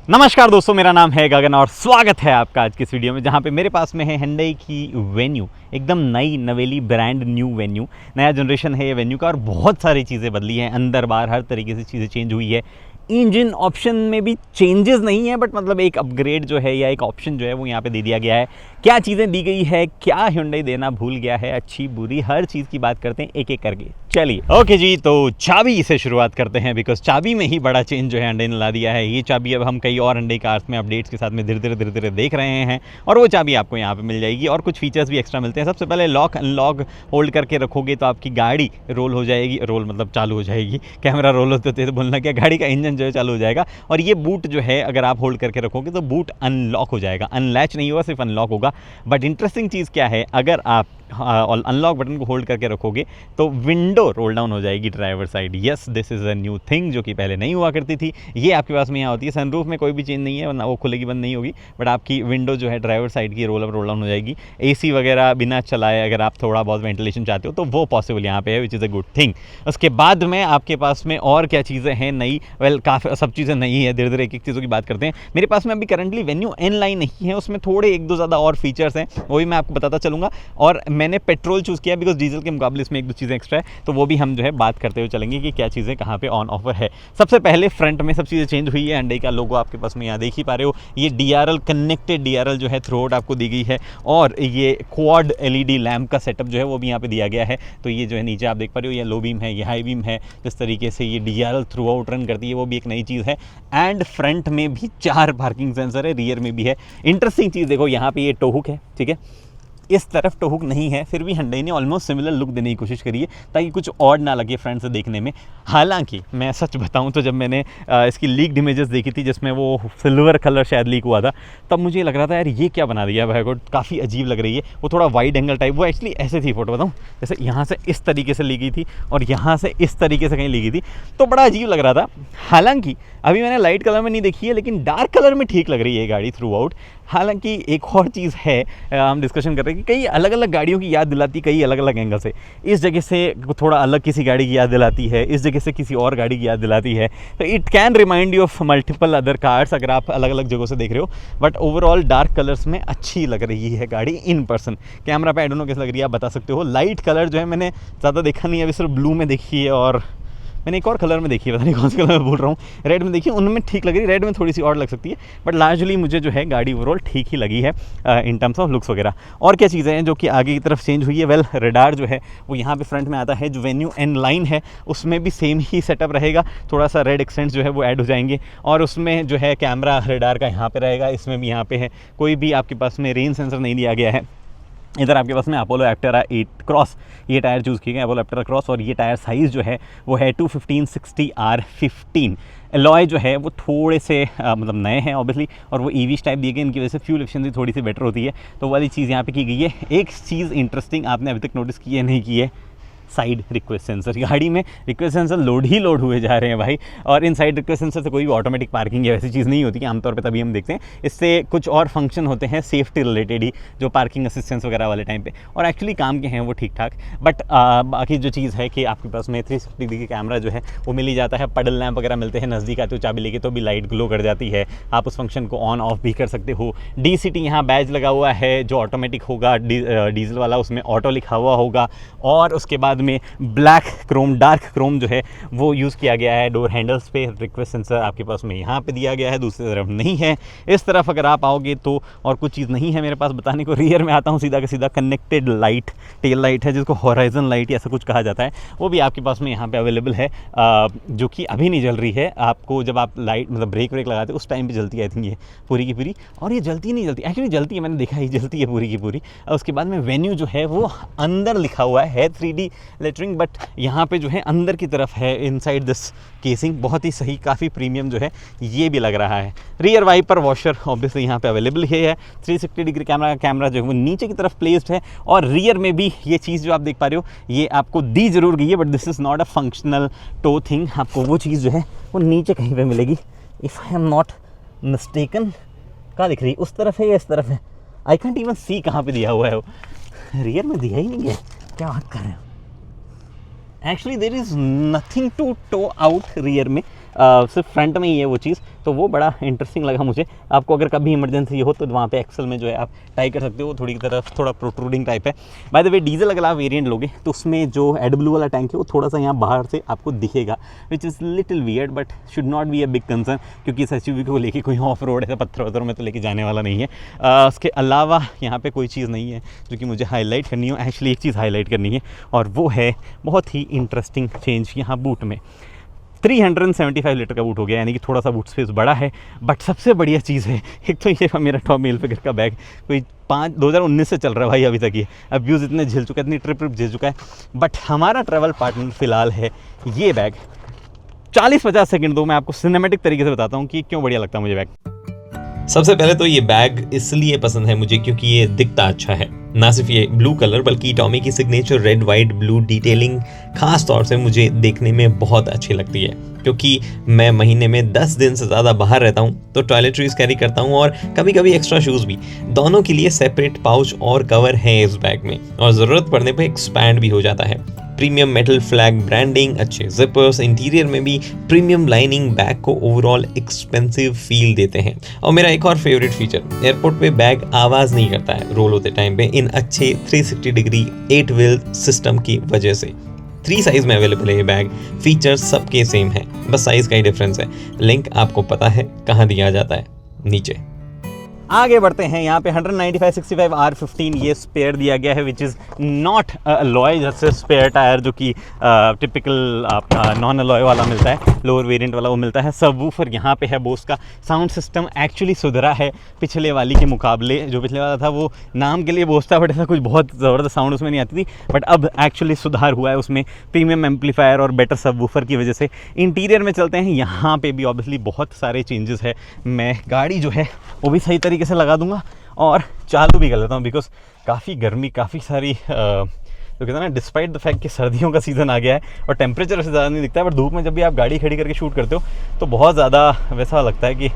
नमस्कार दोस्तों, मेरा नाम है गगन और स्वागत है आपका आज की इस वीडियो में, जहां पे मेरे पास में है Hyundai की वेन्यू। एकदम नई नवेली ब्रांड न्यू वेन्यू, नया जनरेशन है ये वेन्यू का और बहुत सारी चीज़ें बदली हैं, अंदर बाहर हर तरीके से चीज़ें चेंज हुई है। इंजन ऑप्शन में भी चेंजेस नहीं है, बट मतलब एक अपग्रेड जो है या एक ऑप्शन जो है वो यहाँ पे दे दिया गया है। क्या चीज़ें दी गई है, क्या Hyundai देना भूल गया है, अच्छी बुरी हर चीज़ की बात करते हैं एक एक करके। चलिए ओके जी, तो चाबी से शुरुआत करते हैं, बिकॉज चाबी में ही बड़ा चेंज जो है Hyundai ने ला दिया है। ये चाबी अब हम कई और Hyundai कार्स में अपडेट्स के साथ में धीरे धीरे देख रहे हैं और वो चाबी आपको यहाँ पे मिल जाएगी और कुछ फीचर्स भी एक्स्ट्रा मिलते हैं। सबसे पहले लॉक अनलॉक होल्ड करके रखोगे तो आपकी गाड़ी रोल हो जाएगी, रोल मतलब चालू हो जाएगी। कैमरा रोल होते थे तो बोलना क्या, गाड़ी का इंजन जो है चालू हो जाएगा। और ये बूट जो है अगर आप होल्ड करके रखोगे तो बूट अनलॉक हो जाएगा, अनलैच नहीं होगा, सिर्फ अनलॉक होगा। बट इंटरेस्टिंग चीज़ क्या है, अगर आप अनलॉक बटन को होल्ड करके रखोगे तो विंडो रोल डाउन हो जाएगी driver side. Yes, this is a new thing जो कि पहले नहीं हुआ करती थी। ये आपके पास में यहाँ होती है। सनरूफ में कोई भी चेंज नहीं है, वरना वो खुलेगी बंद नहीं होगी, बट आपकी विंडो जो है ड्राइवर साइड की रोल अप रोल डाउन हो जाएगी। एसी वगैरह बिना चलाए अगर आप थोड़ा बहुत वेंटिलेशन चाहते हो तो वो पॉसिबल यहाँ पे है, which is a good thing. उसके बाद में आपके पास में और क्या चीज़ें हैं नई, वेल काफ़ी सब चीज़ें नई है। धीरे धीरे एक एक चीज़ों की बात करते हैं। मेरे पास में अभी करंटली वेन्यू एन लाइन नहीं है, उसमें थोड़े एक दो ज़्यादा और फीचर्स हैं, वो भी मैं आपको बताता चलूँगा। और मैंने पेट्रोल चूज़ किया बिकॉज डीजल के मुकाबले इसमें एक दो चीज़ें एक्स्ट्रा है, तो वो भी हम जो है बात करते हुए चलेंगे कि क्या चीज़ें कहाँ पे ऑन ऑफर है। सबसे पहले फ्रंट में सब चीज़ें चेंज हुई है। Hyundai का लोगो आपके पास में यहाँ देख ही पा रहे हो। ये DRL कनेक्टेड DRL जो है थ्रू आउट आपको दी गई है और ये क्वाड LED लैम्प का सेटअप जो है वो भी यहाँ पे दिया गया है। तो ये जो है नीचे आप देख पा रहे हो, ये लो बीम है, ये हाई बीम है। जिस तरीके से ये DRL थ्रू आउट रन करती है वो भी एक नई चीज़ है। एंड फ्रंट में भी 4 पार्किंग सेंसर है, रियर में भी है। इंटरेस्टिंग चीज़ देखो, यहाँ पे ये टो हुक है, ठीक है, इस तरफ टो हुक नहीं है, फिर भी Hyundai ने ऑलमोस्ट सिमिलर लुक देने की कोशिश करी है ताकि कुछ और ना लगे फ्रंट से देखने में। हालांकि मैं सच बताऊं तो जब मैंने इसकी लीक्ड इमेजेस देखी थी जिसमें वो सिल्वर कलर शायद लीक हुआ था, तब मुझे लग रहा था यार ये क्या बना दिया भाई को, काफ़ी अजीब लग रही है। वो थोड़ा वाइड एंगल टाइप, वो एक्चुअली ऐसे थी, फोटो बताऊँ, जैसे यहाँ से इस तरीके से ली गई थी और यहाँ से इस तरीके से कहीं ली गई थी, तो बड़ा अजीब लग रहा था। हालांकि अभी मैंने लाइट कलर में नहीं देखी है, लेकिन डार्क कलर में ठीक लग रही है गाड़ी थ्रू आउट। हालांकि एक और चीज़ है, हम डिस्कशन कर रहे हैं कि कई अलग अलग गाड़ियों की याद दिलाती, कई अलग अलग एंगल से। इस जगह से थोड़ा अलग किसी गाड़ी की याद दिलाती है, इस जगह से किसी और गाड़ी की याद दिलाती है। तो it can remind you of multiple other cars अगर आप अलग अलग जगहों से देख रहे हो। बट ओवरऑल डार्क कलर्स में अच्छी लग रही है गाड़ी इन पर्सन। कैमरा पे आई डोंट नो कैसे लग रही है, आप बता सकते हो। लाइट कलर जो है मैंने ज़्यादा देखा नहीं है, अभी सिर्फ ब्लू में देखी है और मैंने एक और कलर में देखी है, पता नहीं कौन से कलर में बोल रहा हूँ, रेड में देखी है, उनमें ठीक लग रही है। रेड में थोड़ी सी और लग सकती है, बट लार्जली मुझे जो है गाड़ी ओवरऑल ठीक ही लगी है इन टर्म्स ऑफ लुक्स वगैरह। और क्या चीज़ें हैं जो कि आगे की तरफ चेंज हुई है, वेल रडार जो है वो यहाँ पे फ्रंट में आता है। जो वेन्यू एन लाइन है उसमें भी सेम ही सेटअप रहेगा, थोड़ा सा रेड एक्सेंट्स जो है वो ऐड हो जाएंगे। और उसमें जो है कैमरा रडार का यहाँ पर रहेगा, इसमें भी यहाँ पे है। कोई भी आपके पास में रेन सेंसर नहीं दिया गया है। इधर आपके पास में अपोलो एप्टेरा 8 क्रॉस ये टायर चूज़ किए गए, अपोलो एप्टेरा क्रॉस, और ये टायर साइज़ जो है वो है 215/60R15। एलॉय जो है वो थोड़े से मतलब नए हैं ऑब्वियसली, और वो ईवी टाइप दिए गए, इनकी वजह से फ्यूल एफिशिएंसी थोड़ी सी बेटर होती है। तो वाली चीज़ यहाँ पे की गई है। एक चीज़ इंटरेस्टिंग आपने अभी तक नोटिस की है नहीं की है, साइड रिक्वेस्ट सेंसर। गाड़ी में रिक्वेस्ट सेंसर लोड ही लोड हुए जा रहे हैं भाई। और इन साइड रिक्वेस्ट सेंसर से कोई भी ऑटोमेटिक पार्किंग या वैसी चीज़ नहीं होती है आमतौर पे, तभी हम देखते हैं। इससे कुछ और फंक्शन होते हैं सेफ्टी रिलेटेड ही, जो पार्किंग असिस्टेंस वगैरह वाले टाइम पे, और एक्चुअली काम के हैं वो ठीक ठाक। बट बाकी जो चीज़ है कि आपके पास में 360 डिग्री का कैमरा जो है वो मिल ही जाता है। पडल लैंप वगैरह मिलते हैं, नज़दीक आते हो चाबी लेके तो भी लाइट ग्लो कर जाती है, आप उस फंक्शन को ऑन ऑफ भी कर सकते हो। DCT यहाँ बैज लगा हुआ है जो ऑटोमेटिक होगा, डीजल वाला, उसमें ऑटो लिखा हुआ होगा। और उसके बाद में ब्लैक क्रोम, डार्क क्रोम जो है वो यूज़ किया गया है डोर हैंडल्स पे। रिक्वेस्ट सेंसर आपके पास में यहाँ पे दिया गया है, दूसरी तरफ नहीं है। इस तरफ अगर आप आओगे तो और कुछ चीज़ नहीं है मेरे पास बताने को। रियर में आता हूँ सीधा का सीधा, कनेक्टेड लाइट, टेल लाइट है जिसको हॉराइजन लाइट ऐसा कुछ कहा जाता है, वो भी आपके पास में यहाँ पे अवेलेबल है, जो कि अभी नहीं जल रही है। आपको जब आप लाइट मतलब ब्रेक लगाते हो उस टाइम पर जलती है, आई थिंक ये पूरी की पूरी। और ये जलती नहीं जलती, एक्चुअली जलती है, मैंने देखा ही जलती है पूरी की पूरी। उसके बाद में वेन्यू जो है वो अंदर लिखा हुआ है 3D लेटरिंग, बट यहाँ पे जो है अंदर की तरफ है इनसाइड दिस केसिंग। बहुत ही सही, काफ़ी प्रीमियम जो है ये भी लग रहा है। रियर वाइपर वॉशर ऑब्वियसली यहाँ पे अवेलेबल ही है। 360 डिग्री कैमरा जो है वो नीचे की तरफ प्लेस्ड है। और रियर में भी ये चीज़ जो आप देख पा रहे हो ये आपको दी जरूर गई है, but this is not a functional tow thing. आपको वो चीज़ जो है वो नीचे कहीं पर मिलेगी, if I am not mistaken. कहाँ दिख रही है, उस तरफ है या इस तरफ है, आई कैंट इवन सी कहाँ पे दिया हुआ है वो। रियर में दिया ही नहीं है, क्या बात कर रहे हो। Actually there is nothing to tow out rear में। सिर्फ फ्रंट में ही है वो चीज़, तो वो बड़ा इंटरेस्टिंग लगा मुझे। आपको अगर कभी इमरजेंसी हो तो वहाँ पे एक्सेल में जो है आप टाई कर सकते हो, थोड़ी तरफ थोड़ा प्रोट्रूडिंग टाइप है। बाय द वे डीजल अगर आप वेरिएंट लोगे तो उसमें जो एडब्ल्यू वाला टैंक है वो थोड़ा सा यहाँ बाहर से आपको दिखेगा, which is little weird but should not be a big concern, क्योंकि इस एसयूवी को लेके कोई ऑफ रोड ऐसा पत्थर वत्थरों में तो लेके जाने वाला नहीं है। उसके अलावा यहाँ पे कोई चीज़ नहीं है जो कि मुझे हाईलाइट करनी हो। एक्चुअली एक चीज़ हाईलाइट करनी है और वो है बहुत ही इंटरेस्टिंग चेंज यहाँ बूट में। 375 लीटर का बूट हो गया, यानी कि थोड़ा सा बूट स्पेस बड़ा है। बट सबसे बढ़िया चीज़ है, एक तो ये मेरा टॉम हिल्फिगर का बैग कोई 2019 से चल रहा है भाई अभी तक, ये अब्यूज़ इतने झेल चुका है, इतनी ट्रिप झेल चुका है। बट हमारा ट्रैवल पार्टनर फ़िलहाल है ये बैग। 40-50 सेकंड दो, मैं आपको सिनेमैटिक तरीके से बताता हूँ कि क्यों बढ़िया लगता है मुझे बैग। सबसे पहले तो ये बैग इसलिए पसंद है मुझे क्योंकि ये दिखता अच्छा है। ना सिर्फ ये ब्लू कलर बल्कि टॉमी की signature red white blue detailing खास तौर से मुझे देखने में बहुत अच्छी लगती है, क्योंकि मैं महीने में 10 दिन से ज़्यादा बाहर रहता हूँ तो टॉयलेटरीज कैरी करता हूँ और कभी कभी एक्स्ट्रा शूज़ भी। दोनों के लिए सेपरेट पाउच और कवर है इस बैग में और ज़रूरत पड़ने पर एक्सपैंड भी हो जाता है। प्रीमियम मेटल फ्लैग ब्रांडिंग, अच्छे जिपर्स, इंटीरियर में भी प्रीमियम लाइनिंग बैग को ओवरऑल एक्सपेंसिव फील देते हैं। और मेरा एक और फेवरेट फीचर, एयरपोर्ट पे बैग आवाज़ नहीं करता है रोल होते टाइम पे इन अच्छे 360 डिग्री 8 व्हील सिस्टम की वजह से। 3 साइज में अवेलेबल है ये बैग, फीचर्स सबके सेम हैं, बस साइज का ही डिफरेंस है। लिंक आपको पता है कहाँ दिया जाता है, नीचे। आगे बढ़ते हैं। यहाँ पे 195/65 R15 ये स्पेयर दिया गया है, विच इज़ नॉट अलॉय, जैसे स्पेयर टायर जो कि टिपिकल आपका नॉन अलॉय वाला मिलता है, लोअर वेरिएंट वाला वो मिलता है। सबवूफर यहाँ पे है बोस का। साउंड सिस्टम एक्चुअली सुधरा है पिछले वाली के मुकाबले। जो पिछले वाला था वो नाम के लिए बोस था बट ऐसा कुछ बहुत ज़बरदस्त साउंड उसमें नहीं आती थी, बट अब एक्चुअली सुधार हुआ है उसमें प्रीमियम एम्पलीफायर और बेटर सबवूफर की वजह से। इंटीरियर में चलते हैं, यहाँ पे भी ऑब्वियसली बहुत सारे चेंजेस है। मैं गाड़ी जो है वो भी सही तरीके से लगा दूंगा और चालू भी कर लेता हूँ, बिकॉज काफ़ी गर्मी, काफ़ी सारी तो कहते हैं ना, डिस्पाइट द फैक्ट कि सर्दियों का सीज़न आ गया है और टेम्परेचर वैसे ज़्यादा नहीं दिखता है, बट धूप में जब भी आप गाड़ी खड़ी करके शूट करते हो तो बहुत ज़्यादा वैसा लगता है कि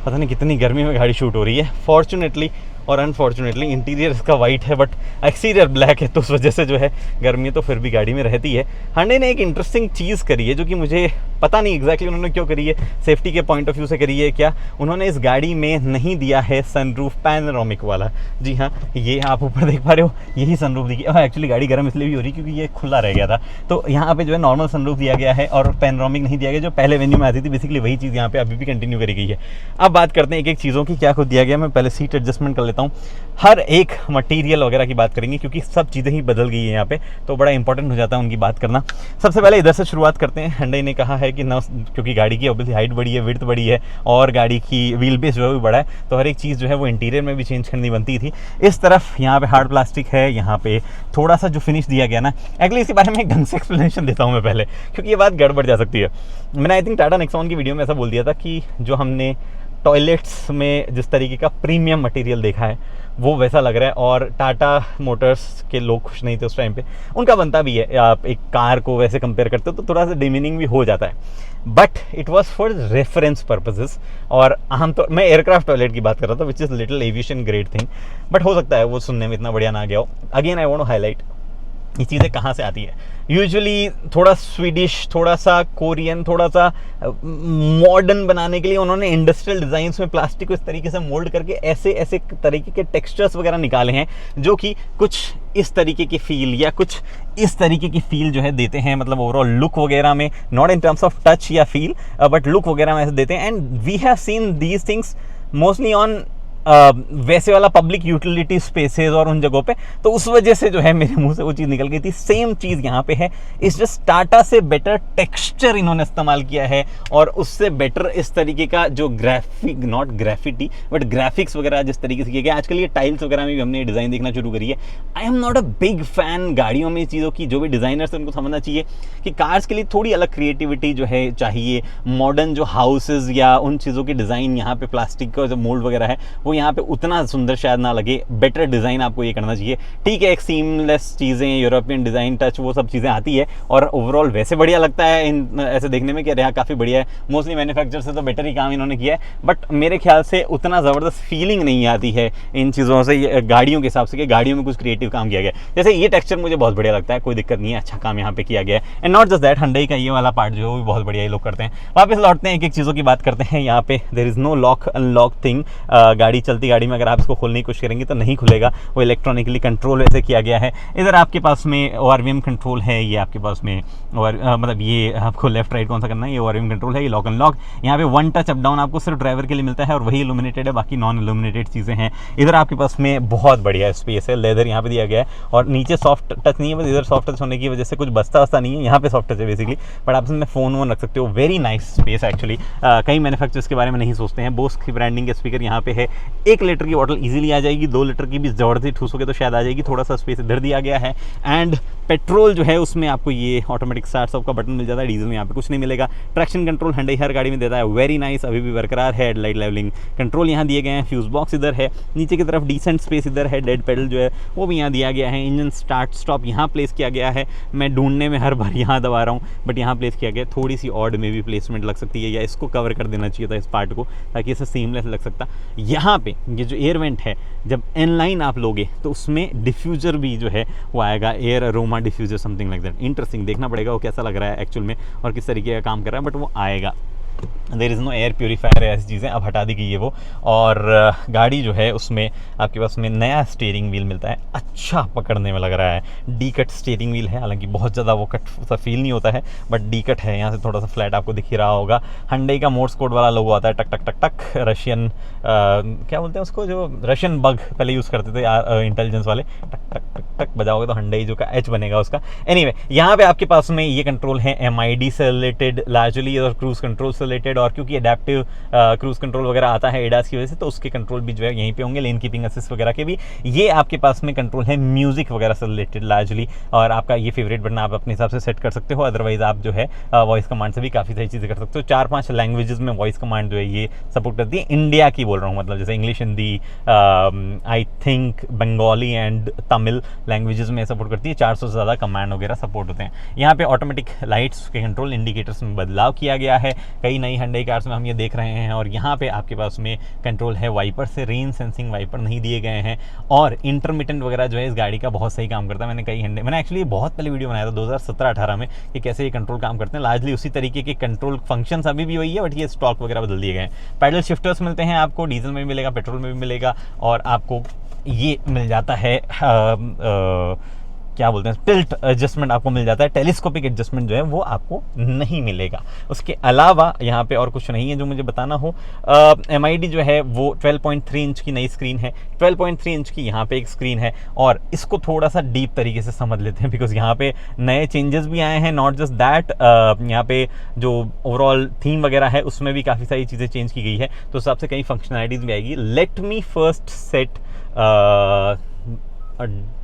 पता नहीं कितनी गर्मी में गाड़ी शूट हो रही है। फॉर्चुनेटली और अनफॉर्चुनेटली इंटीरियर इसका वाइट है बट एक्सटीरियर ब्लैक है, तो उस वजह से जो है गर्मी तो फिर भी गाड़ी में रहती है। हांडे ने एक इंटरेस्टिंग चीज़ करी है जो कि मुझे पता नहीं एग्जैक्टली उन्होंने क्यों करी है, सेफ्टी के पॉइंट ऑफ व्यू से करी है क्या। उन्होंने इस गाड़ी में नहीं दिया है सनरूफ पैनोरामिक वाला। जी हाँ, ये आप ऊपर देख पा रहे हो, यही सनरूफ दी गई। एक्चुअली गाड़ी गर्म इसलिए भी हो रही क्योंकि ये खुला रह गया था, तो यहाँ पे जो है नॉर्मल सनरूफ दिया गया है और पैनोरामिक नहीं दिया गया, जो पहले वेन्यू में आती थी। बेसिकली वही चीज़ यहाँ पे अभी भी कंटिन्यू करी गई है। अब बात करते हैं एक एक चीज़ों की, क्या कुछ दिया गया। मैं पहले सीट एडजस्टमेंट कर लेता हूँ। हर एक मटेरियल वगैरह की बात करेंगे क्योंकि सब चीज़ें ही बदल गई है यहाँ पे, तो बड़ा इंपॉर्टेंट हो जाता है उनकी बात करना। सबसे पहले इधर से शुरुआत करते हैं। Hyundai ने कहा है कि न, क्योंकि गाड़ी की ऑब्वियसली हाइट बड़ी है, विड्थ बड़ी है और गाड़ी की व्हील बेस जो है वो बड़ा है, तो हर एक चीज़ जो है वो इंटीरियर में भी चेंज करनी बनती थी। इस तरफ यहाँ पे हार्ड प्लास्टिक है, यहाँ पे थोड़ा सा जो फिनिश दिया गया ना, एक्चुअली इसके बारे में एक ढंग से एक्सप्लेनेशन देता हूँ मैं पहले, क्योंकि ये बात गड़बड़ जा सकती है। मैंने आई थिंक टाटा नेक्सॉन की वीडियो में ऐसा बोल दिया था कि जो हमने टॉयलेट्स में जिस तरीके का प्रीमियम मटेरियल देखा है वो वैसा लग रहा है, और टाटा मोटर्स के लोग खुश नहीं थे उस टाइम पे। उनका बनता भी है, आप एक कार को वैसे कंपेयर करते हो तो थोड़ा सा डिमीनिंग भी हो जाता है, but it was for reference purposes. और आमतौर मैं एयरक्राफ्ट टॉयलेट की बात कर रहा था, which is little aviation grade thing, but हो सकता है वो सुनने में इतना बढ़िया ना गया हो। Again I want to highlight ये चीज़ें कहाँ से आती है। यूजुअली थोड़ा स्वीडिश, थोड़ा सा कोरियन, थोड़ा सा मॉडर्न बनाने के लिए उन्होंने इंडस्ट्रियल डिज़ाइंस में प्लास्टिक को इस तरीके से मोल्ड करके ऐसे ऐसे तरीके के टेक्सचर्स वगैरह निकाले हैं जो कि कुछ इस तरीके की फील या कुछ इस तरीके की फील जो है देते हैं, मतलब ओवरऑल लुक वगैरह में, not in terms of touch या फील बट लुक वगैरह में ऐसे देते हैं। And we have seen these things mostly on वैसे वाला पब्लिक यूटिलिटी स्पेसेस और उन जगहों पे, तो उस वजह से जो है मेरे मुंह से वो चीज़ निकल गई थी। सेम चीज़ यहाँ पे है, इस जस्ट टाटा से बेटर टेक्सचर इन्होंने इस्तेमाल किया है और उससे बेटर इस तरीके का जो graphic, not graffiti but graphics वगैरह जिस तरीके से किया गया। आजकल ये टाइल्स वगैरह में भी हमने डिज़ाइन देखना शुरू करी है। I am not a big fan गाड़ियों में चीज़ों की, जो भी डिज़ाइनर्स उनको समझना चाहिए कि कार्स के लिए थोड़ी अलग क्रिएटिविटी जो है चाहिए। मॉडर्न जो हाउसेज या उन चीज़ों की डिज़ाइन यहाँ पे प्लास्टिक का जो मोल्ड वगैरह है वो वो यहाँ पे उतना सुंदर शायद ना लगे, बेटर डिज़ाइन आपको ये करना चाहिए। ठीक है, एक सीमलेस चीज़ें, यूरोपियन डिज़ाइन टच, वो सब चीज़ें आती है और ओवरऑल वैसे बढ़िया लगता है इन ऐसे देखने में कि अरे हाँ काफ़ी बढ़िया है। मोस्टली मैन्युफैक्चर से तो बेटर ही काम इन्होंने किया है, बट मेरे ख्याल से उतना ज़बरदस्त फीलिंग नहीं आती है इन चीज़ों से गाड़ियों के हिसाब से कि गाड़ियों में कुछ क्रिएटिव काम किया गया है। जैसे ये टेक्सचर मुझे बहुत बढ़िया लगता है, कोई दिक्कत नहीं है, अच्छा काम यहाँ पे किया गया है। And not just that, Hyundai का ये वाला पार्ट जो है वो भी बहुत बढ़िया ये लोग करते हैं। वापस लौटते हैं, एक एक चीज़ों की बात करते हैं। यहाँ पे there is no lock unlock thing. गाड़ी चलती गाड़ी में अगर आप इसको खोलने की कोशिश करेंगे तो नहीं खुलेगा, वो इलेक्ट्रॉनिकली कंट्रोल वैसे किया गया है। इधर आपके पास में ORVM कंट्रोल है, ये आपके पास में मतलब ये आपको लेफ्ट राइट कौन सा करना है, ये ORVM कंट्रोल है, ये लॉक अनलॉक। यहाँ पे वन टच अप डाउन आपको सिर्फ ड्राइवर के लिए मिलता है और वही इल्यूमिनेटेड है, बाकी नॉन इल्यूमिनेटेड चीज़ें हैं। इधर आपके पास में बहुत बढ़िया स्पेस है, लेदर यहाँ पे दिया गया है और नीचे सॉफ्ट टच नहीं है, बस इधर सॉफ्ट टच होने की वजह से कुछ बस्ता वस्ता नहीं है, यहाँ पे सॉफ्ट टच है बेसिकली, बट आप इसमें फ़ोन वोन रख सकते हो। Very nice space actually. कई मैन्युफैक्चर्स के बारे में नहीं सोचते हैं। बोस की ब्रांडिंग के स्पीकर यहाँ पे है। 1 लीटर की बॉटल इजीली आ जाएगी, 2 लीटर की भी ज़बरदस्ती ठूसोगे तो शायद आ जाएगी। थोड़ा सा स्पेस इधर दिया गया है। एंड पेट्रोल जो है उसमें आपको ये ऑटोमेटिक स्टार्ट स्टॉप का बटन मिल जाता है, डीजल में यहाँ पे कुछ नहीं मिलेगा। ट्रैक्शन कंट्रोल Hyundai हर गाड़ी में देता है, वेरी नाइस, अभी भी बरकरार है। हेडलाइट लेवलिंग कंट्रोल यहाँ दिए गए हैं, फ्यूज बॉक्स इधर है, नीचे की तरफ डिसेंट स्पेस इधर है, डेड पेडल जो है वो भी यहाँ दिया गया है। इंजन स्टार्ट स्टॉप यहाँ प्लेस किया गया है, मैं ढूंढने में हर बार यहाँ दबा रहा हूँ, बट यहाँ प्लेस किया गया। थोड़ी सी ऑड में भी प्लेसमेंट लग सकती है, या इसको कवर कर देना चाहिए था इस पार्ट को, ताकि इसे सीमलेस लग सकता। यहाँ पे ये जो एयर वेंट है, जब N-line आप लोगे तो उसमें डिफ्यूज़र भी जो है वो आएगा, air aroma diffuser something like that. Interesting, देखना पड़ेगा वो कैसा लग रहा है एक्चुअल में और किस तरीके का काम कर रहा है, बट वो आएगा। There is no air purifier, ऐसी चीज़ें अब हटा दी गई है वो। और गाड़ी जो है उसमें आपके पास में नया स्टीयरिंग व्हील मिलता है, अच्छा पकड़ने में लग रहा है। डी कट स्टीयरिंग व्हील है, हालांकि बहुत ज़्यादा वो कट सा फील नहीं होता है, बट डी कट है। यहाँ से थोड़ा सा फ्लैट आपको दिख ही रहा होगा। Hyundai का मोर्स कोड वाला लोगो आता है, टक टक टक टक, रशियन क्या बोलते हैं उसको, जो रशियन बग पहले यूज़ करते थे इंटेलिजेंस वाले, टक टक टक टक बजाओगे तो Hyundai जो का H बनेगा उसका। एनीवे, यहाँ पे आपके पास में ये कंट्रोल है MID से रिलेटेड लार्जली और क्रूज़ कंट्रोल से रिलेटेड, और क्योंकि एडेप्टिव क्रूज़ कंट्रोल वगैरह आता है एडास की वजह से, तो उसके कंट्रोल भी जो है यहीं पे होंगे, लेन कीपिंग असिस्ट वगैरह के भी। ये आपके पास में कंट्रोल है म्यूजिक वगैरह से रिलेटेड लार्जली, और आपका ये फेवरेट बटन आप अपने हिसाब से सेट कर सकते हो। अदरवाइज आप जो है वॉइस कमांड से भी काफ़ी सारी चीज़ें कर सकते हो। 4-5 लैंग्वेजेस में वॉइस कमांड जो है ये सपोर्ट करती है। इंडिया की बोल रहा हूँ, मतलब जैसे English, Hindi, I think Bengali and Tamil languages में सपोर्ट करती है। 400 से ज़्यादा कमांड वगैरह सपोर्ट होते हैं। यहाँ पे ऑटोमेटिक लाइट्स के कंट्रोल, इंडिकेटर्स में बदलाव किया गया है, कई नई Hyundai कार्स में हम ये देख रहे हैं। और यहाँ पे आपके पास में कंट्रोल है वाइपर से, रेन सेंसिंग वाइपर नहीं दिए गए हैं, और इंटरमिटेंट वगैरह जो है इस गाड़ी का बहुत सही काम करता है। मैंने एक्चुअली बहुत पहले वीडियो बनाया था 2017-18 में कि कैसे ये कंट्रोल काम करते हैं। लार्जली उसी तरीके के कंट्रोल फंक्शंस अभी भी वही है, बट ये स्टॉक वगैरह बदल दिए गए हैं। पैडल शिफ्टर्स मिलते हैं आपको, डीजल में भी मिलेगा, पेट्रोल में भी मिलेगा, और आपको ये मिल जाता है क्या बोलते हैं, टिल्ट एडजस्टमेंट आपको मिल जाता है। टेलीस्कोपिक एडजस्टमेंट जो है वो आपको नहीं मिलेगा। उसके अलावा यहाँ पे और कुछ नहीं है जो मुझे बताना हो। MID जो है वो 12.3 इंच की नई स्क्रीन है, 12.3 इंच की यहाँ पे एक स्क्रीन है, और इसको थोड़ा सा डीप तरीके से समझ लेते हैं, बिकॉज यहाँ पे नए चेंजेस भी आए हैं। नॉट जस्ट दैट, यहाँ पे जो ओवरऑल थीम वगैरह है उसमें भी काफ़ी सारी चीज़ें चेंज की गई है, तो उस हिसाब से कई फंक्शनैलिटीज़ भी आएगी। Let me first set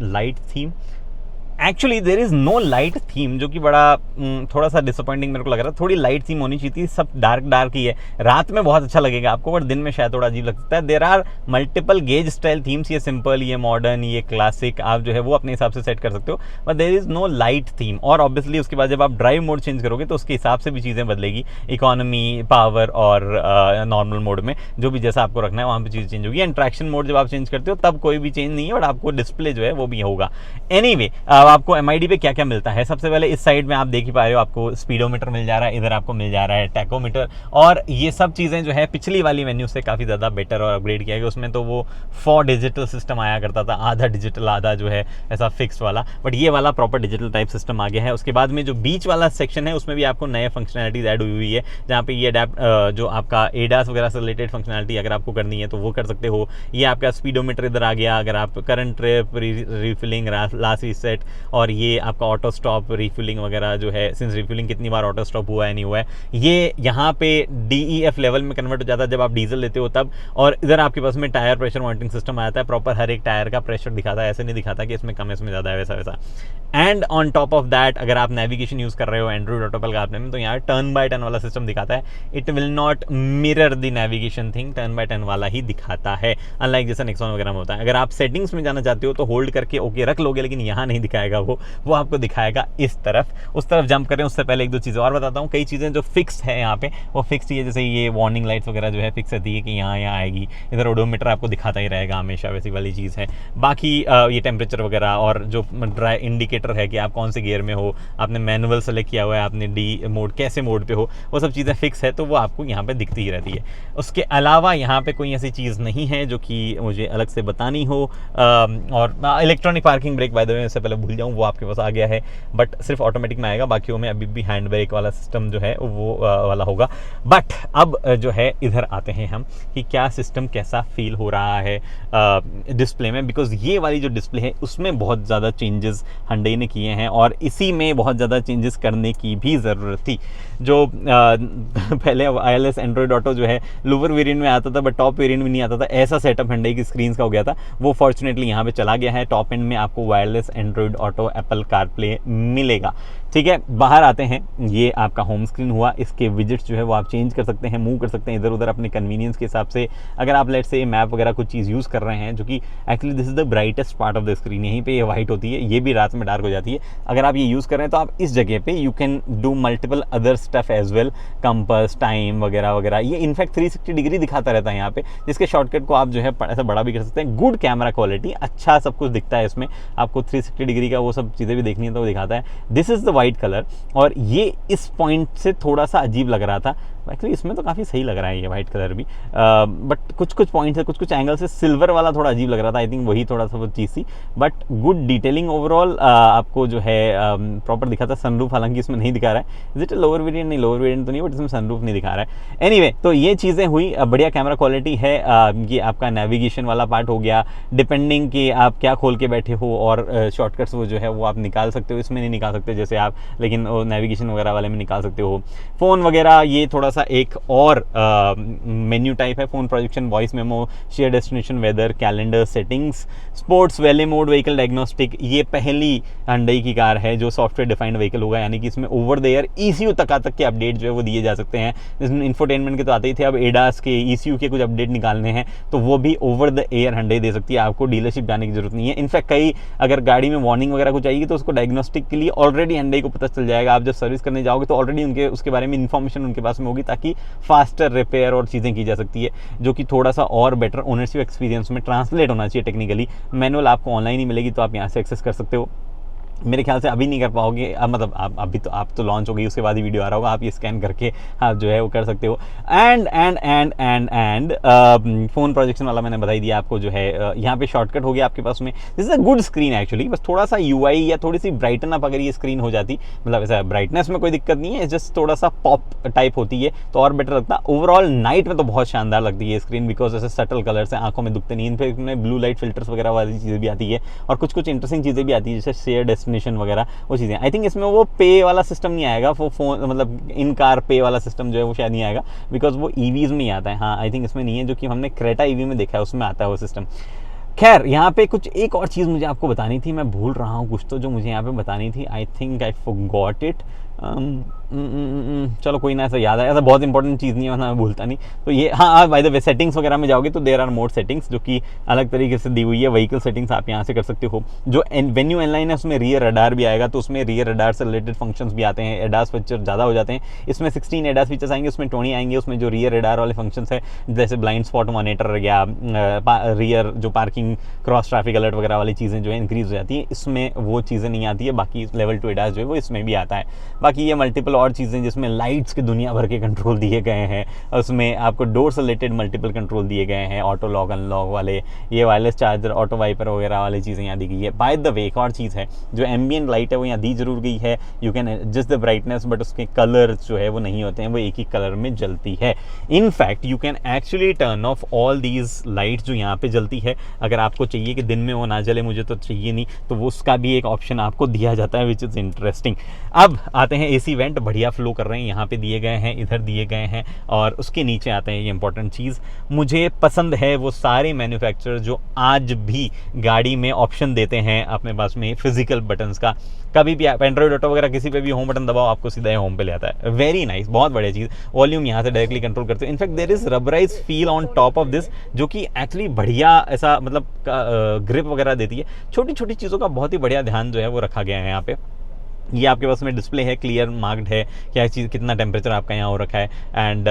light theme. Actually there is no light theme, जो कि बड़ा थोड़ा सा डिसअपॉइंटिंग मेरे को लग रहा है। थोड़ी लाइट थीम होनी चाहिए थी, सब डार्क ही है। रात में बहुत अच्छा लगेगा आपको, बट दिन में शायद थोड़ा अजीब लगता है। There are multiple gauge style themes, ये सिंपल, ये मॉडर्न, ये क्लासिक, आप जो है वो अपने हिसाब से सेट कर सकते हो, but there is no light theme. और ऑब्वियसली उसके बाद जब आप ड्राइव मोड चेंज करोगे तो उसके हिसाब से भी चीज़ें बदलेगी, इकोनॉमी, पावर और नॉर्मल मोड में जो भी जैसा आपको रखना है वहाँ पर चीज़ चेंज होगी। एंड ट्रैक्शन मोड जब आप चेंज करते हो तब कोई भी चेंज नहीं है, बट आपको डिस्प्ले जो है वो भी होगा। एनीवे, आपको MID पे क्या क्या मिलता है, सबसे पहले इस साइड में आप देख ही पा रहे हो, आपको स्पीडोमीटर मिल जा रहा है, इधर आपको मिल जा रहा है टैकोमीटर, और ये सब चीज़ें जो है पिछली वाली मेन्यू से काफ़ी ज़्यादा बेटर और अपग्रेड किया गया। उसमें तो वो 4 डिजिटल सिस्टम आया करता था, आधा डिजिटल आधा जो है ऐसा फिक्स्ड वाला, बट ये वाला प्रॉपर डिजिटल टाइप सिस्टम आ गया है। उसके बाद में जो बीच वाला सेक्शन है उसमें भी आपको नए फंक्शनैलिटीज ऐड हुई हुई है, जहाँ पे ये अडेप्ट जो आपका एडास वगैरह से रिलेटेड फंक्शनैलिटी अगर आपको करनी है तो वो कर सकते हो। ये आपका स्पीडोमीटर इधर आ गया, अगर आप current trip, refilling, last reset, और ये आपका ऑटो स्टॉप, रिफिलिंग वगैरह जो है, सिंस रिफिलिंग कितनी बार ऑटो स्टॉप हुआ है नहीं हुआ है, ये यहाँ पे DEF लेवल में कन्वर्ट हो जाता है जब आप डीजल लेते हो तब। और इधर आपके पास में टायर प्रेशर मॉनिटरिंग सिस्टम आता है, प्रॉपर हर एक टायर का प्रेशर दिखाता है, ऐसे नहीं दिखाता कि इसमें कम है इसमें ज़्यादा है, वैसा। And on top of that अगर आप नेविगेशन यूज़ कर रहे हो एंड्रॉइड ऑटो पर कारप्ले में, तो यहाँ टर्न बाय टर्न वाला सिस्टम दिखाता है. It will not mirror the navigation thing, turn by turn वाला ही दिखाता है, अनलाइक जैसा नेक्सॉन वगैरह में होता है. अगर आप सेटिंग्स में जाना चाहते हो तो होल्ड करके ओके रख लोगे, लेकिन यहाँ नहीं दिखाएगा वो आपको दिखाएगा इस तरफ. उस तरफ जंप करें उससे पहले एक दो चीज़ें और बताता हूँ. कई चीज़ें जो फिक्स है यहाँ पे वो फिक्स ही है, जैसे ये वार्निंग लाइट्स वगैरह जो है फिक्स रहती है कि यहाँ आएगी. इधर ओडोमीटर आपको दिखाता ही रहेगा हमेशा, वैसी वाली चीज़ है. बाकी ये टेम्परेचर वगैरह और जो ड्राई इंडिकेटर है कि आप कौन से गियर में हो, आपने मैनुअल सेलेक्ट किया हुआ है, आपने डी मोड कैसे मोड पे हो, वो सब चीज़ें फिक्स है, तो वो आपको यहाँ पे दिखती ही रहती है. उसके अलावा यहाँ पे कोई ऐसी चीज़ नहीं है जो कि मुझे अलग से बतानी हो. और electronic parking brake by the way इससे पहले भूल जाऊँ, वो आपके पास आ गया है, बट सिर्फ ऑटोमेटिक में आएगा. बाकी में अभी भी हैंड ब्रेक वाला सिस्टम जो है वो वाला होगा. बट अब जो है इधर आते हैं हम कि क्या सिस्टम कैसा फील हो रहा है डिस्प्ले में, बिकॉज ये वाली जो डिस्प्ले है उसमें बहुत ज़्यादा चेंजेस Hyundai ने किए हैं और इसी में बहुत ज़्यादा चेंजेस करने की भी ज़रूरत थी. जो पहले वायरलेस एंड्रॉइड ऑटो जो है लोअर वेरिएंट में आता था बट टॉप वेरिएंट में नहीं आता था, ऐसा सेटअप Hyundai की स्क्रीन का हो गया था, वो फॉर्चुनेटली यहाँ पे चला गया है. टॉप एंड में आपको wireless Android auto Apple CarPlay मिलेगा. ठीक है, बाहर आते हैं. ये आपका होम स्क्रीन हुआ, इसके विजेट्स जो है वो आप चेंज कर सकते हैं, मूव कर सकते हैं इधर उधर अपने कन्वीनियंस के हिसाब से. अगर आप लेट्स से मैप वगैरह कुछ चीज़ यूज़ कर रहे हैं, जो कि actually this is the brightest part of the screen, यहीं पे ये वाइट होती है, ये भी रात में डार्क हो जाती है. अगर आप ये यूज़ कर रहे हैं तो आप इस जगह पे you can do multiple other stuff as well, compass, time वगैरह वगैरह. ये इनफैक्ट 360 डिग्री दिखाता रहता है यहाँ पे, जिसके शॉर्टकट को आप जो है ऐसा बड़ा भी कर सकते हैं. गुड कैमरा क्वालिटी, अच्छा सब कुछ दिखता है इसमें. आपको 360 डिग्री का वो सब चीज़ें भी देखनी है तो वो दिखाता है. This is the white colour, और ये इस पॉइंट से थोड़ा सा अजीब लग रहा था. एक्चुअली इसमें तो काफ़ी सही लग रहा है ये वाइट कलर भी, बट कुछ पॉइंट से कुछ एंगल से सिल्वर वाला थोड़ा अजीब लग रहा था. आई थिंक वही थोड़ा सा वो चीज़ थी, बट गुड डिटेलिंग ओवरऑल आपको जो है प्रॉपर दिखा था. सनरूफ हालांकि इसमें नहीं दिखा रहा है. Is it lower variant? नहीं, लोअर वेरिएंट तो नहीं, बट इसमें सनरूफ नहीं दिखा रहा है. एनीवे, तो ये चीज़ें हुई. बढ़िया कैमरा क्वालिटी है. ये आपका नेविगेशन वाला पार्ट हो गया, डिपेंडिंग कि आप क्या खोल के बैठे हो, और शॉर्टकट्स वो जो है वो आप निकाल सकते हो. इसमें नहीं निकाल सकते जैसे आप, लेकिन नेविगेशन वगैरह वाले में निकाल सकते हो. फ़ोन वगैरह ये थोड़ा सा एक और मेन्यू टाइप है. Phone projection, voice memo, share destination, weather, calendar, settings, sports, valet mode, vehicle diagnostic. ये पहली Hyundai की कार है जो सॉफ्टवेयर डिफाइंड व्हीकल होगा, यानी कि इसमें ओवर द एयर ECU तक के अपडेट जो है वो दिए जा सकते हैं. इसमें इंफोटेनमेंट के तो आते ही थे, अब ADAS के, ECU के कुछ अपडेट निकालने हैं तो वो भी ओवर द एयर Hyundai दे सकती है. आपको डीलरशिप जाने की जरूरत नहीं है. इनफैक्ट कई अगर गाड़ी में वार्निंग वगैरह कुछ आएगी तो उसको डायग्नोस्टिक के लिए ऑलरेडी Hyundai को पता चल जाएगा. आप जब सर्विस करने जाओगे तो ऑलरेडी उनके उसके बारे में इन्फॉर्मेशन उनके पास में होगी, ताकि फास्टर रिपेयर और चीज़ें की जा सकती है, जो कि थोड़ा सा और बेटर ओनरशिप एक्सपीरियंस में ट्रांसलेट होना चाहिए. टेक्निकली मैनुअल आपको ऑनलाइन ही मिलेगी तो आप यहाँ से एक्सेस कर सकते हो. मेरे ख्याल से अभी नहीं कर पाओगे, मतलब अभी तो आप तो लॉन्च हो गई, उसके बाद ही वीडियो आ रहा होगा, आप ये स्कैन करके आप जो है वो कर सकते हो. एंड फ़ोन प्रोजेक्शन वाला मैंने बता ही दिया आपको. जो है यहाँ पे शॉर्टकट हो गया आपके पास में. This is a good screen actually. बस थोड़ा सा UI या थोड़ी सी ब्राइटन अप अगर ये स्क्रीन हो जाती, मतलब ऐसा ब्राइटनेस में कोई दिक्कत नहीं है, जस्ट थोड़ा सा पॉप टाइप होती है तो और बेटर लगता. ओवरऑल नाइट में तो बहुत शानदार लगती है स्क्रीन, बिकॉज ऐसे सटल कलर्स हैं, आंखों में दुखते नहीं. इनफैक्ट में ब्लू लाइट फिल्टर्स वगैरह वाली चीज़ें भी आती है, और कुछ इंटरेस्टिंग चीज़ें भी आती है, जैसे शेयर डेस्टिनेशन वगैरह वो चीज़ें. आई थिंक इसमें वो पे वाला सिस्टम नहीं आएगा, वो फोन मतलब इन कार पे वाला सिस्टम जो है वो शायद नहीं आएगा, बिकॉज वो EVs में ही आता है. हाँ, आई थिंक इसमें नहीं है, जो कि हमने क्रेटा EV में देखा है उसमें आता है वो सिस्टम. खैर, यहाँ पे कुछ एक और चीज़ मुझे आपको बतानी थी, मैं भूल रहा हूँ कुछ तो जो मुझे यहाँ पे बतानी थी. I think I forgot it. चलो कोई ना, ऐसा याद है, ऐसा बहुत इंपॉर्टेंट चीज़ नहीं है, वरना मैं भूलता नहीं. तो ये हाँ, बाय द वे सेटिंग्स वगैरह में जाओगे तो देयर आर मोड सेटिंग्स जो कि अलग तरीके से दी हुई है. व्हीकल सेटिंग्स आप यहाँ से कर सकते हो. जो वेन्यू इनलाइन है उसमें रियर रडार भी आएगा, तो उसमें रियर रडार से रिलेटेड फंक्शंस भी आते हैं. ADAS फीचर ज़्यादा हो जाते हैं इसमें. 16 ADAS फीचर्स आएंगे, उसमें 20 आएंगे. उसमें जो रियर रडार वाले फंक्शंस है, जैसे ब्लाइंड स्पॉट मॉनिटर या रियर जो पार्किंग, क्रॉस ट्रैफिक अलर्ट वगैरह वाली चीज़ें जो है इंक्रीज हो जाती है, इसमें वो चीज़ें नहीं आती है. बाकी लेवल 2 ADAS जो है वो इसमें भी आता है. बाकी ये मल्टीपल और चीज़ें जिसमें लाइट्स के दुनिया भर के कंट्रोल दिए गए हैं, उसमें आपको डोर से रिलेटेड मल्टीपल कंट्रोल दिए गए हैं, ऑटो लॉक अनलॉक वाले, ये वायरलेस चार्जर, ऑटो वाइपर वगैरह वाली चीज़ें यहाँ दी गई है. बाय द वे एक और चीज़ है, जो एम्बियंट लाइट है वो यहाँ दी जरूर गई है. You can adjust the brightness, but उसके कलर जो है वो नहीं होते हैं, वो एक ही कलर में जलती है. In fact you can actually turn off all these lights जो यहाँ पे जलती है. अगर आपको चाहिए कि दिन में वो ना जले, मुझे तो चाहिए नहीं, तो वो उसका भी एक ऑप्शन आपको दिया जाता है, विच इज़ इंटरेस्टिंग. अब आते हैं AC वेंट. बढ़िया फ्लो कर रहे हैं, यहाँ पे दिए गए हैं, इधर दिए गए हैं, और उसके नीचे आते हैं ये इंपॉर्टेंट चीज़। मुझे पसंद है वो सारे मैन्युफैक्चरर जो आज भी गाड़ी में ऑप्शन देते हैं अपने पास में फिजिकल बटन्स का। कभी भी आप एंड्रॉइड ऑटो वगैरह किसी पे भी होम बटन दबाओ, आपको सीधा होम पे ले आता है। वेरी नाइस, बहुत बढ़िया चीज़। वॉल्यूम यहाँ से डायरेक्टली कंट्रोल करते हो। In fact there is rubberise feel on top of this, जो कि एक्चुअली बढ़िया ऐसा मतलब ग्रिप वगैरह देती है। छोटी छोटी चीज़ों का बहुत ही बढ़िया ध्यान जो है वो रखा गया है यहाँ पे। ये आपके पास में डिस्प्ले है, क्लियर मार्क्ड है क्या चीज़, कितना टेम्परेचर आपका यहाँ हो रखा है। एंड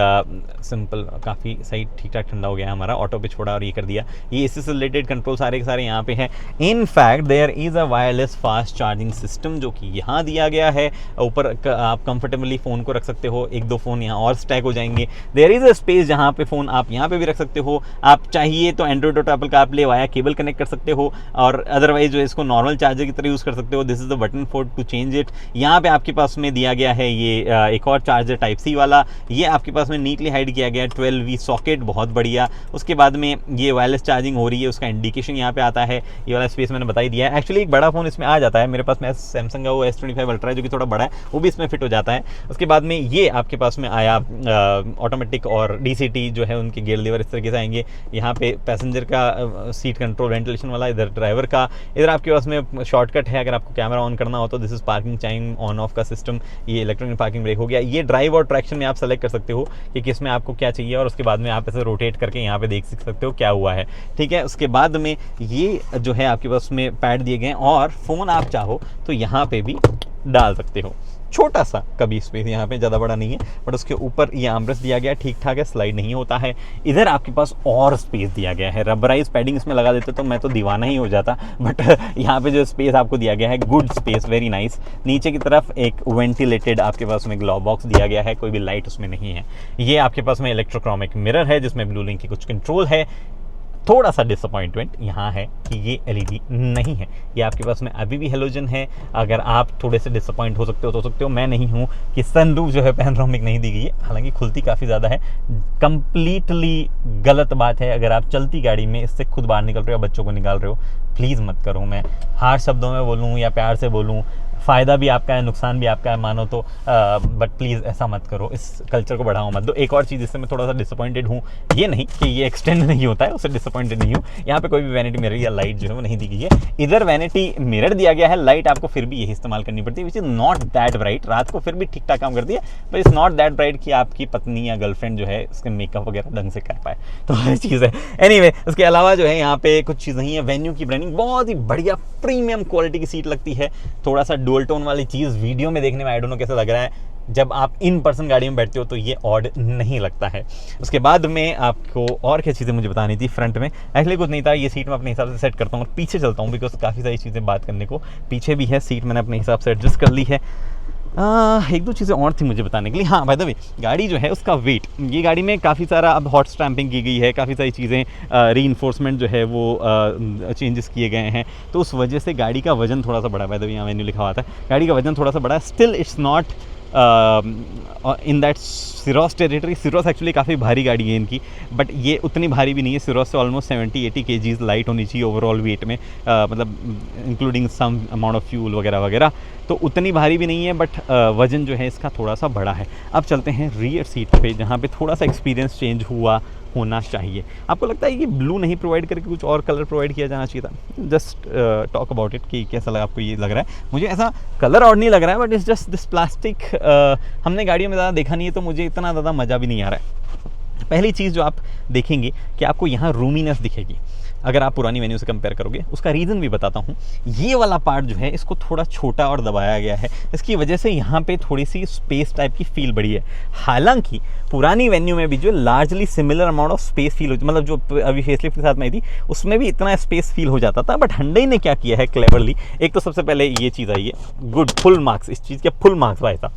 सिंपल, काफ़ी सही ठीक ठाक ठंडा हो गया हमारा। ऑटो पे छोड़ा और ये कर दिया। ये इससे से रिलेटेड कंट्रोल सारे के सारे यहाँ पे हैं। In fact there is a wireless fast charging system जो कि यहाँ दिया गया है। ऊपर आप कंफर्टेबली फ़ोन को रख सकते हो, एक दो फ़ोन यहाँ और स्टैक हो जाएंगे। देयर इज़ अ स्पेस जहाँ पे फ़ोन आप यहाँ पे भी रख सकते हो। आप चाहिए तो एंड्रॉइड और Apple CarPlay via cable connect कर सकते हो, और अदरवाइज जो इसको नॉर्मल चार्जर की तरह यूज़ कर सकते हो। This is the button for to change it. यहाँ पे आपके पास में दिया गया है ये एक और चार्जर टाइप सी वाला। ये आपके पास में नीटली हाइड किया गया है, 12V सॉकेट, बहुत बढ़िया। उसके बाद में ये वायरलेस चार्जिंग हो रही है, उसका इंडिकेशन यहाँ पे आता है। ये वाला स्पेस मैंने बता ही दिया है। एक्चुअली एक बड़ा फ़ोन इसमें आ जाता है। मेरे पास में सैमसंग का वो S25 अल्ट्रा है जो कि थोड़ा बड़ा है, वो भी इसमें फिट हो जाता है। उसके बाद में ये आपके पास में आया ऑटोमेटिक और DCT जो है उनके गियर लीवर इस तरीके से आएंगे। यहाँ पे पैसेंजर का सीट कंट्रोल वेंटिलेशन वाला, इधर ड्राइवर का। इधर आपके पास में शॉर्टकट है अगर आपको कैमरा ऑन करना हो तो। This is parking time on off का सिस्टम। ये इलेक्ट्रॉनिक पार्किंग ब्रेक हो गया। ये ड्राइव और ट्रैक्शन में आप सेलेक्ट कर सकते हो कि किस में आपको क्या चाहिए, और उसके बाद में आप ऐसे रोटेट करके यहाँ पे देख सकते हो क्या हुआ है, ठीक है। उसके बाद में ये जो है आपके पास में पैड दिए गए हैं, और फ़ोन आप चाहो तो यहाँ पे भी डाल सकते हो। छोटा सा कभी स्पेस यहाँ पे, ज़्यादा बड़ा नहीं है, बट उसके ऊपर ये आर्मरेस्ट दिया गया है, ठीक ठाक है, स्लाइड नहीं होता है। इधर आपके पास और स्पेस दिया गया है। रबराइज पैडिंग इसमें लगा देते तो मैं तो दीवाना ही हो जाता, बट यहाँ पे जो स्पेस आपको दिया गया है, गुड स्पेस, वेरी नाइस। नीचे की तरफ एक वेंटिलेटेड आपके पास में ग्लोव बॉक्स दिया गया है, कोई भी लाइट उसमें नहीं है। ये आपके पास में इलेक्ट्रोक्रोमिक मिरर है जिसमें ब्लू लिंक की कुछ कंट्रोल है। थोड़ा सा डिसअपॉइंटमेंट यहाँ है कि ये LED नहीं है, ये आपके पास में अभी भी हेलोजन है। अगर आप थोड़े से डिसअपॉइंट हो सकते हो तो सकते हो, मैं नहीं हूँ कि सनरूफ जो है पैनोरामिक नहीं दी गई है, हालांकि खुलती काफ़ी ज़्यादा है। कंप्लीटली गलत बात है। अगर आप चलती गाड़ी में इससे खुद बाहर निकल रहे हो, बच्चों को निकाल रहे हो, प्लीज़ मत करो। मैं हार्श शब्दों में बोलूँ या प्यार से बोलूँ, फ़ायदा भी आपका है, नुकसान भी आपका है मानो तो, बट प्लीज़ ऐसा मत करो, इस कल्चर को बढ़ाओ मत दो। एक और चीज़ जिससे मैं थोड़ा सा डिसअपॉइंटेड हूँ, ये नहीं कि ये एक्सटेंड नहीं होता है, उससे डिसअपॉइंटेड नहीं हूँ। यहाँ पे कोई भी वैनिटी मिरर या लाइट जो है वो नहीं दी गई है। इधर वैनिटी मिरर दिया गया है, लाइट आपको फिर भी यही इस्तेमाल करनी पड़ती है, which is not that bright. रात को फिर भी ठीक ठाक काम करती है, but it's not that bright कि आपकी पत्नी या गर्लफ्रेंड जो है उसके मेकअप वगैरह ढंग से कर पाए, तो ये चीज़ है। एनीवे, उसके अलावा जो है यहाँ पे कुछ चीज़ नहीं है। वेन्यू की ब्रांडिंग बहुत ही बढ़िया प्रीमियम क्वालिटी की सीट लगती है। थोड़ा सा डुअल टोन वाली चीज़ वीडियो में देखने में आई डोंट नो कैसा लग रहा है, जब आप इन पर्सन गाड़ी में बैठते हो तो ये ऑड नहीं लगता है। उसके बाद में आपको और क्या चीज़ें मुझे बतानी थी। फ्रंट में एक्चुअली कुछ नहीं था, ये सीट मैं अपने हिसाब से सेट करता हूँ और पीछे चलता हूँ, बिकॉज काफ़ी सारी चीज़ें बात करने को। पीछे भी है सीट, मैंने अपने हिसाब से एडजस्ट कर ली है। एक दो चीज़ें और थी मुझे बताने के लिए। हाँ, बाय द वे, गाड़ी जो है उसका वेट, ये गाड़ी में काफ़ी सारा अब हॉट स्टैंपिंग की गई है, काफ़ी सारी चीज़ें रीइंफोर्समेंट जो है वो चेंजेस किए गए हैं, तो उस वजह से गाड़ी का वजन थोड़ा सा बड़ा, बाय द वे यहाँ मेन्यू लिखा हुआ था, गाड़ी का वजन थोड़ा सा बड़ा है। Still it's not in that सिरोस territory. सिरोस actually काफ़ी भारी गाड़ी है इनकी, बट ये उतनी भारी भी नहीं है। सिरोस से ऑलमोस्ट 70-80 kgs लाइट होनी चाहिए ओवरऑल वेट में, मतलब including some amount of fuel वगैरह वगैरह, तो उतनी भारी भी नहीं है, बट वजन जो है इसका थोड़ा सा बड़ा है। अब चलते हैं रियर सीट पे, जहाँ पे थोड़ा सा एक्सपीरियंस चेंज होना चाहिए। आपको लगता है कि ब्लू नहीं प्रोवाइड करके कुछ और कलर प्रोवाइड किया जाना चाहिए था? जस्ट टॉक अबाउट इट कि कैसा लगा आपको। ये लग रहा है मुझे ऐसा कलर और नहीं लग रहा है, but it's just this plastic. हमने गाड़ियों में ज़्यादा देखा नहीं है, तो मुझे इतना ज़्यादा मज़ा भी नहीं आ रहा है। पहली चीज़ जो आप देखेंगे कि आपको यहाँ रूमीनेस दिखेगी अगर आप पुरानी वेन्यू से कंपेयर करोगे। उसका रीज़न भी बताता हूँ। ये वाला पार्ट जो है इसको थोड़ा छोटा और दबाया गया है, इसकी वजह से यहाँ पे थोड़ी सी स्पेस टाइप की फील बढ़ी है। हालांकि पुरानी वेन्यू में भी जो largely similar amount of space feel हो, मतलब जो अभी फेसलिफ्ट के साथ में आई थी उसमें भी इतना स्पेस फील हो जाता था, बट Hyundai ने क्या किया है क्लेवरली, एक तो सबसे पहले ये चीज़ आई है, गुड, फुल मार्क्स, इस चीज़ के फुल मार्क्स आया था।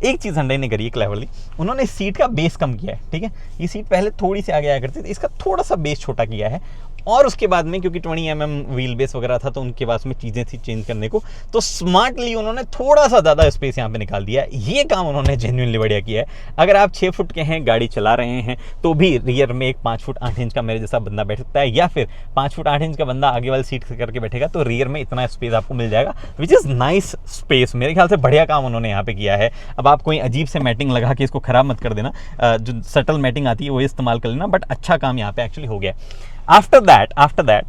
एक चीज़ Hyundai ने करी है क्लेवरली, उन्होंने सीट का बेस कम किया है, ठीक है। ये सीट पहले थोड़ी सी आगे आया करती थी, इसका थोड़ा सा बेस छोटा किया है, और उसके बाद में क्योंकि 20 mm व्हील बेस वगैरह था तो उनके पास में चीज़ें थी चेंज करने को, तो स्मार्टली उन्होंने थोड़ा सा ज़्यादा स्पेस यहाँ पे निकाल दिया। ये काम उन्होंने जेन्युइनली बढ़िया किया है। अगर आप 6 फुट के हैं, गाड़ी चला रहे हैं, तो भी रियर में एक 5 फुट 8 इंच का मेरे जैसा बंदा बैठ सकता है, या फिर 5 फुट 8 इंच का बंदा आगे वाली सीट से करके बैठेगा तो रियर में इतना स्पेस आपको मिल जाएगा, विच इज़ नाइस स्पेस। मेरे ख्याल से बढ़िया काम उन्होंने यहाँ पे किया है। अब आप कोई अजीब से मैटिंग लगा के इसको ख़राब मत कर देना, जो सटल मैटिंग आती है वो इस्तेमाल कर लेना, बट अच्छा काम यहाँ पे एक्चुअली हो गया। आफ्टर दैट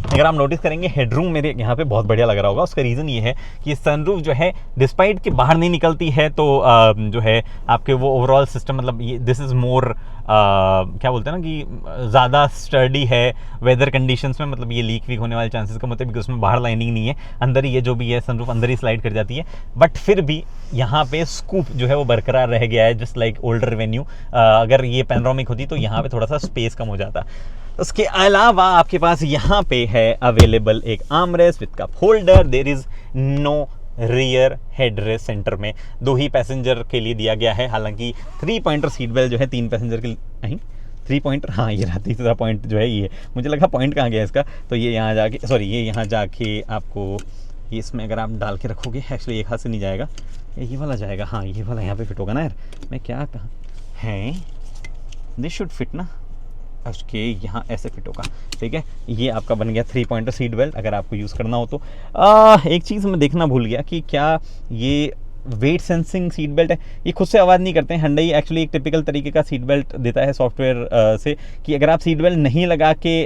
अगर आप नोटिस करेंगे हेडरूम मेरे यहाँ पे बहुत बढ़िया लग रहा होगा। उसका रीज़न ये है कि सनरूफ जो है डिस्पाइट कि बाहर नहीं निकलती है, तो जो है आपके वो ओवरऑल सिस्टम, मतलब ये दिस इज़ मोर क्या बोलते हैं ना कि ज़्यादा स्टर्डी है वेदर कंडीशंस में, मतलब ये लीक वीक होने वाले चांसेस कम होते हैं, बिकॉज उसमें बाहर लाइनिंग नहीं है, अंदर ही ये जो भी है सनरूफ अंदर ही स्लाइड कर जाती है। बट फिर भी यहाँ पे स्कूप जो है वो बरकरार रह गया है, जस्ट लाइक ओल्डर वेन्यू। अगर ये पैनोरामिक होती तो यहाँ पे थोड़ा सा स्पेस कम हो जाता। उसके अलावा आपके पास यहाँ पे है अवेलेबल एक armrest with cup holder. There is no rear headrest centre में, 2 ही पैसेंजर के लिए दिया गया है। हालांकि 3 पॉइंटर सीट बेल्ट जो है 3 पैसेंजर के लिए नहीं 3 पॉइंटर, हाँ ये रहा तीसरा पॉइंट जो है ये, मुझे लगा पॉइंट कहाँ गया इसका, तो ये यहाँ जाके सॉरी ये यहाँ जाके आपको ये इसमें अगर आप डाल के रखोगे, एक्चुअली एक हाथ से नहीं जाएगा, ये वाला जाएगा, हाँ ये वाला यहाँ पे फिट होगा ना यार, मैं क्या कहा है, दिस शुड फिट ना, उसके यहाँ ऐसे फिट होगा, ठीक है। ये आपका बन गया 3 पॉइंटर सीट बेल्ट अगर आपको यूज़ करना हो तो। एक चीज़ मैं देखना भूल गया कि क्या ये वेट सेंसिंग सीट बेल्ट है। ये खुद से आवाज़ नहीं करते हैं। Hyundai एक्चुअली एक टिपिकल तरीके का सीट बेल्ट देता है सॉफ्टवेयर से, कि अगर आप सीट बेल्ट नहीं लगा के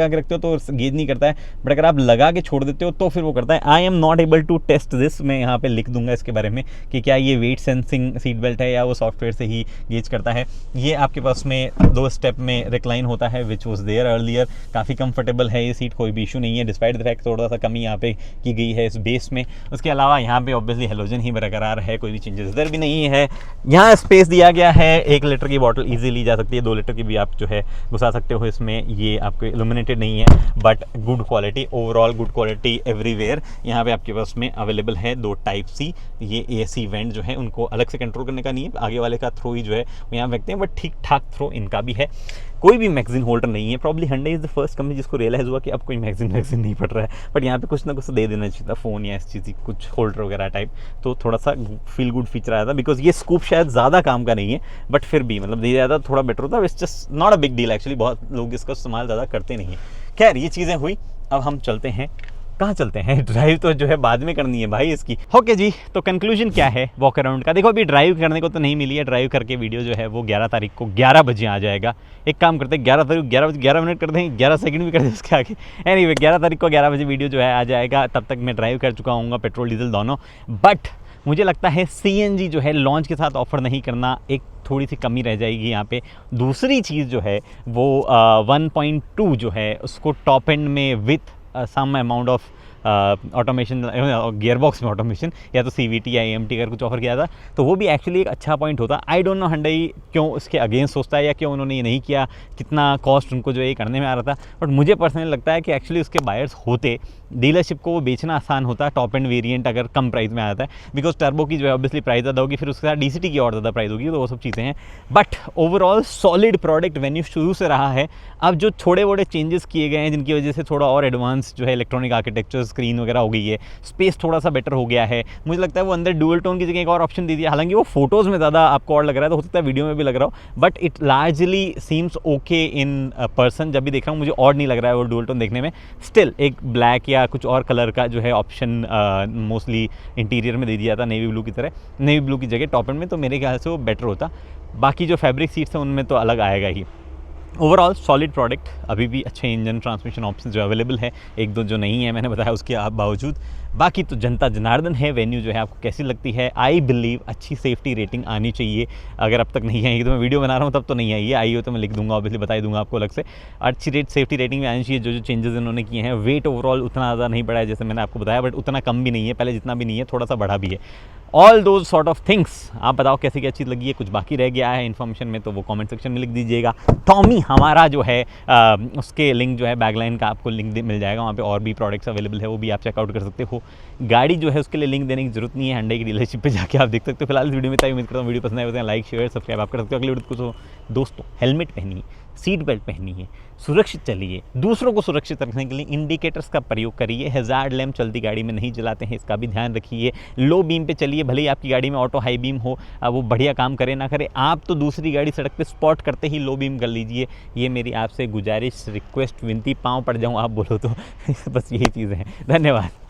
रखते हो तो गेज नहीं करता है, बट अगर आप लगा के छोड़ देते हो तो फिर वो करता है। I am not able to test this, मैं यहाँ पे लिख दूंगा इसके बारे में कि क्या ये वेट सेंसिंग सीट बेल्ट है या वो सॉफ्टवेयर से ही गेज करता है। ये आपके पास में 2 स्टेप में रिक्लाइन होता है, विच वॉज देयर अर्लियर। काफ़ी कंफर्टेबल है ये सीट, कोई भी इशू नहीं है, डिस्पाइट द फैक्ट थोड़ा सा कमी यहाँ पे की गई है इस बेस में। उसके अलावा यहाँ पे ऑब्वियसली हेलोजन ही बरकरार है, कोई भी चेंजेस इधर भी नहीं है। यहाँ स्पेस दिया गया है, 1 लीटर की बॉटल इजीली जा सकती है, 2 लीटर की भी आप जो है घुसा सकते हो इसमें। ये आपको इल्यूमिनेटेड नहीं है, but good quality, overall good quality everywhere. यहाँ पे आपके पास में अवेलेबल है 2 टाइप सी। ये AC वेंट जो है उनको अलग से कंट्रोल करने का नहीं है, आगे वाले का थ्रो ही जो है वो यहाँ फेंकते हैं, बट ठीक ठाक थ्रो इनका भी है। कोई भी मैगजीन होल्डर नहीं है। Probably Hyundai is the first company जिसको रियलाइज़ हुआ कि अब कोई मैगजीन नहीं पड़ रहा है, बट यहाँ पे कुछ ना कुछ दे देना चाहिए था, फ़ोन या इस चीज़ कुछ होल्डर वगैरह टाइप, तो थोड़ा सा फील गुड फीचर आया था। बिकॉज ये स्कूप शायद ज़्यादा काम का नहीं है, बट फिर भी मतलब दे जाता थोड़ा बेटर होता। It's just not a big deal actually, बहुत लोग इसका इस्तेमाल ज़्यादा करते नहीं है। खैर ये चीज़ें हुई, अब हम चलते हैं, कहाँ चलते हैं, ड्राइव तो जो है बाद में करनी है भाई इसकी। ओके जी, तो कंक्लूजन क्या है वॉक अराउंड का। देखो अभी ड्राइव करने को तो नहीं मिली है, ड्राइव करके वीडियो जो है वो 11 तारीख को 11 बजे आ जाएगा। एक काम करते हैं 11 तारीख 11 बजे 11 मिनट कर दें, 11 सेकंड भी कर दें उसके आगे। एनीवे 11 तारीख को 11 बजे वीडियो जो है आ जाएगा, तब तक मैं ड्राइव कर चुका हूँ, पेट्रोल डीजल दोनों। बट मुझे लगता है CNG जो है लॉन्च के साथ ऑफर नहीं करना, एक थोड़ी सी कमी रह जाएगी यहाँ पे। दूसरी चीज़ जो है वो 1.2 जो है उसको टॉप एंड में with some amount of automation, gearbox में ऑटोमेशन या तो CVT या AMT अगर कुछ ऑफर किया था तो वो भी एक्चुअली एक अच्छा पॉइंट होता। आई डोंट नो Hyundai क्यों इसके अगेंस्ट सोचता है या क्यों उन्होंने ये नहीं किया, कितना कॉस्ट उनको जो है करने में आ रहा था। बट मुझे पर्सनली लगता है कि एक्चुअली उसके बायर्स होते, डीलरशिप को वो बेचना आसान होता टॉप एंड वेरिएंट अगर कम प्राइस में आ जाता है। बिकॉज टर्बो की जो है ऑब्वियसली प्राइस ज़्यादा होगी, फिर उसके साथ DCT की और ज़्यादा प्राइस होगी, तो वो सब चीज़ें हैं। But overall solid product venue शुरू से रहा है। अब जो थोड़े बड़े चेंजेस किए गए हैं जिनकी वजह से थोड़ा और एडवांस जो है इलेक्ट्रॉनिक आर्किटेक्चर, स्क्रीन वगैरह हो गई है, स्पेस थोड़ा सा बेटर हो गया है। मुझे लगता है वो अंदर डुअल टोन की जगह एक और ऑप्शन दे दिया। हालांकि वो फोटोज़ में ज़्यादा आपको और लग रहा है, तो हो सकता है वीडियो में भी लग रहा हो, but it largely seems okay in person. जब भी देख रहा हूँ मुझे और नहीं लग रहा है वो डुअल टोन देखने में। स्टिल एक ब्लैक या कुछ और कलर का जो है ऑप्शन मोस्टली इंटीरियर में दे दिया था, नेवी ब्लू की तरह, नेवी ब्लू की जगह टॉप एंड में, तो मेरे ख्याल से वो बेटर होता। बाकी जो फैब्रिक सीट्स हैं उनमें तो अलग आएगा ही। ओवरऑल सॉलिड प्रोडक्ट, अभी भी अच्छे इंजन ट्रांसमिशन ऑप्शन जो अवेलेबल है, 1-2 जो नहीं है मैंने बताया उसके बावजूद। बाकी तो जनता जनार्दन है। वेन्यू जो है आपको कैसी लगती है? आई बिलीव अच्छी सेफ्टी रेटिंग आनी चाहिए। अगर अब तक नहीं आई तो मैं वीडियो बना रहा हूँ तब तो नहीं आई है, आई हो तो मैं लिख दूंगा, ऑब्वियसली बता ही दूंगा आपको अलग से। अच्छी सेफ्टी रेटिंग में आनी चाहिए। जो चेंजेस इन्होंने किए हैं, वेट ओवरऑल उतना ज़्यादा नहीं बढ़ा है जैसे मैंने आपको बताया, बट उतना कम भी नहीं है, पहले जितना भी नहीं है थोड़ा सा बढ़ा भी है। All those sort of things. आप बताओ कैसी क्या चीज़ लगी है, कुछ बाकी रह गया है इन्फॉर्मेशन में तो वो कमेंट सेक्शन में लिख दीजिएगा। टॉमी हमारा जो है उसके लिंक जो है बैकलाइन का आपको लिंक मिल जाएगा, वहाँ पे और भी प्रोडक्ट्स अवेलेबल है, वो भी आप चेकआउट कर सकते हो। गाड़ी जो है उसके लिए लिंक देने की जरूरत नहीं है, Hyundai की डीलरशिप पे जाके आप देख सकते हो। फिलहाल इस वीडियो में उम्मीद करता हूँ वीडियो पसंद आए होते हैं, लाइक शेयर सब्सक्राइब आप कर सकते हो। अगले वीडियो को दोस्तों हेलमेट पहनिए, सीट बेल्ट पहनिए, सुरक्षित चलिए, दूसरों को सुरक्षित रखने के लिए इंडिकेटर्स का प्रयोग करिए, हैजार्ड लैम्प चलती गाड़ी में नहीं जलाते हैं इसका भी ध्यान रखिए, लो बीम पे चलिए, भले ही आपकी गाड़ी में ऑटो हाई बीम हो, वो बढ़िया काम करे ना करे, आप तो दूसरी गाड़ी सड़क पे स्पॉट करते ही लो बीम कर लीजिए। ये मेरी आपसे गुजारिश, रिक्वेस्ट, विनती, पाँव पड़ जाऊँ आप बोलो तो बस यही चीज़ें हैं। धन्यवाद।